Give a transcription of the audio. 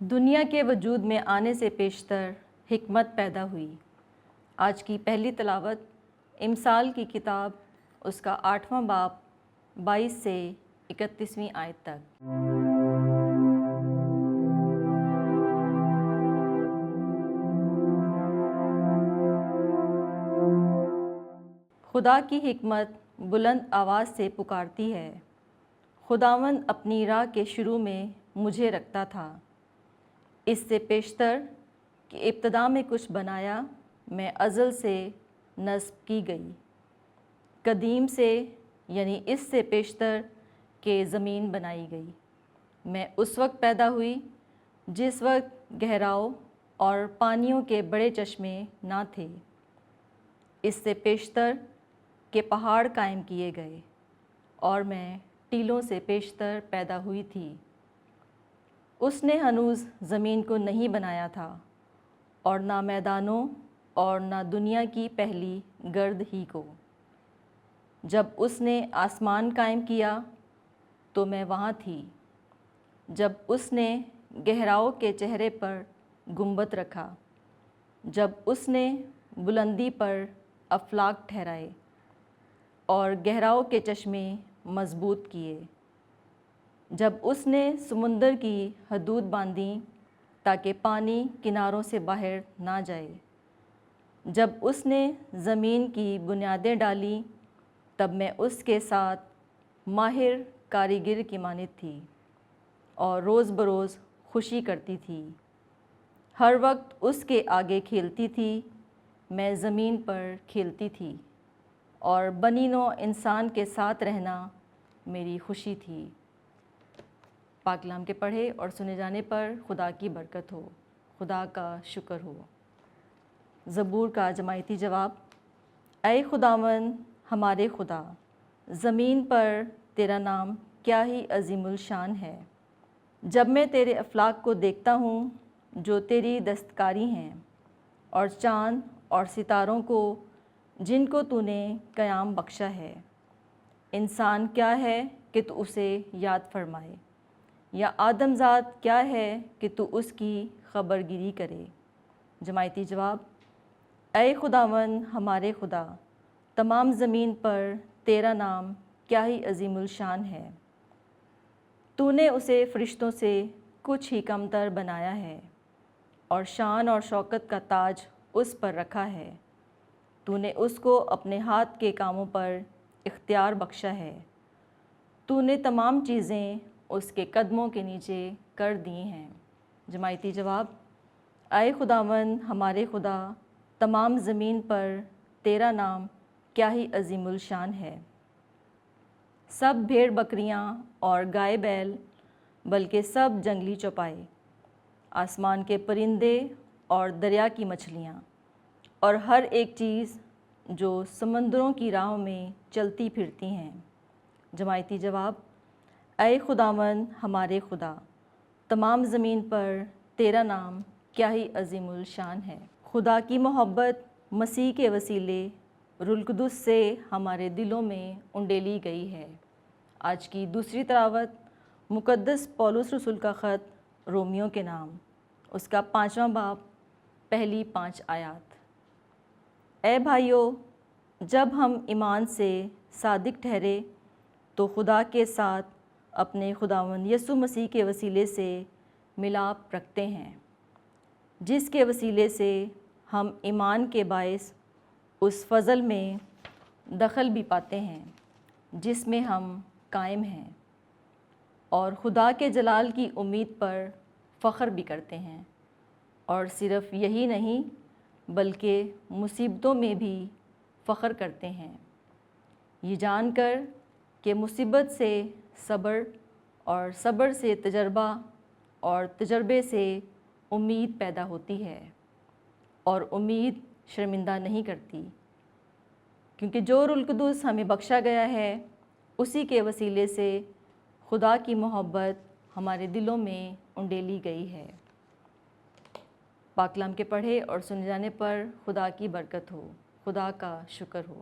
دنیا کے وجود میں آنے سے پیشتر حکمت پیدا ہوئی۔ آج کی پہلی تلاوت امثال کی کتاب اس کا 8واں باب 22 سے 31ویں آیت تک۔ خدا کی حکمت بلند آواز سے پکارتی ہے، خداوند اپنی راہ کے شروع میں مجھے رکھتا تھا۔ اس سے پیشتر کہ ابتدا میں کچھ بنایا، میں ازل سے نصب کی گئی۔ قدیم سے یعنی اس سے پیشتر کہ زمین بنائی گئی، میں اس وقت پیدا ہوئی جس وقت گہراؤ اور پانیوں کے بڑے چشمے نہ تھے۔ اس سے پیشتر کہ پہاڑ قائم کیے گئے، اور میں ٹیلوں سے پیشتر پیدا ہوئی تھی۔ اس نے ہنوز زمین کو نہیں بنایا تھا، اور نہ میدانوں اور نہ دنیا کی پہلی گرد ہی کو۔ جب اس نے آسمان قائم کیا تو میں وہاں تھی، جب اس نے گہراؤ کے چہرے پر گنبد رکھا، جب اس نے بلندی پر افلاک ٹھہرائے اور گہراؤ کے چشمے مضبوط کیے، جب اس نے سمندر کی حدود باندھیں تاکہ پانی کناروں سے باہر نہ جائے، جب اس نے زمین کی بنیادیں ڈالیں، تب میں اس کے ساتھ ماہر کاریگر کی مانند تھی اور روز بروز خوشی کرتی تھی۔ ہر وقت اس کے آگے کھیلتی تھی، میں زمین پر کھیلتی تھی، اور بنی نوع انسان کے ساتھ رہنا میری خوشی تھی۔ پاک کلام کے پڑھے اور سنے جانے پر خدا کی برکت ہو، خدا کا شکر ہو۔ زبور کا جماعتی جواب۔ اے خداوند ہمارے خدا، زمین پر تیرا نام کیا ہی عظیم الشان ہے۔ جب میں تیرے افلاک کو دیکھتا ہوں جو تیری دستکاری ہیں، اور چاند اور ستاروں کو جن کو تو نے قیام بخشا ہے۔ انسان کیا ہے کہ تو اسے یاد فرمائے، یا آدم زاد کیا ہے کہ تو اس کی خبر گیری کرے۔ جماعتی جواب۔ اے خداوند ہمارے خدا، تمام زمین پر تیرا نام کیا ہی عظیم الشان ہے۔ تو نے اسے فرشتوں سے کچھ ہی کم تر بنایا ہے، اور شان اور شوکت کا تاج اس پر رکھا ہے۔ تو نے اس کو اپنے ہاتھ کے کاموں پر اختیار بخشا ہے۔ تو نے تمام چیزیں اس کے قدموں کے نیچے کر دی ہیں۔ جماعتی جواب۔ اے خداوند ہمارے خدا، تمام زمین پر تیرا نام کیا ہی عظیم الشان ہے۔ سب بھیڑ بکریاں اور گائے بیل، بلکہ سب جنگلی چوپائے، آسمان کے پرندے اور دریا کی مچھلیاں، اور ہر ایک چیز جو سمندروں کی راہوں میں چلتی پھرتی ہیں۔ جماعتی جواب۔ اے خداوند ہمارے خدا، تمام زمین پر تیرا نام کیا ہی عظیم الشان ہے۔ خدا کی محبت مسیح کے وسیلے روح القدس سے ہمارے دلوں میں انڈیلی گئی ہے۔ آج کی دوسری تلاوت مقدس پولس رسول کا خط رومیوں کے نام، اس کا 5واں باب پہلی 5 آیات۔ اے بھائیو، جب ہم ایمان سے صادق ٹھہرے تو خدا کے ساتھ اپنے خداوند یسوع مسیح کے وسیلے سے ملاپ رکھتے ہیں، جس کے وسیلے سے ہم ایمان کے باعث اس فضل میں دخل بھی پاتے ہیں جس میں ہم قائم ہیں، اور خدا کے جلال کی امید پر فخر بھی کرتے ہیں، اور صرف یہی نہیں بلکہ مصیبتوں میں بھی فخر کرتے ہیں، یہ جان کر کہ مصیبت سے صبر، اور صبر سے تجربہ، اور تجربے سے امید پیدا ہوتی ہے، اور امید شرمندہ نہیں کرتی، کیونکہ جو روح القدس ہمیں بخشا گیا ہے اسی کے وسیلے سے خدا کی محبت ہمارے دلوں میں انڈیلی گئی ہے۔ پاک کلام کے پڑھے اور سنے جانے پر خدا کی برکت ہو، خدا کا شکر ہو۔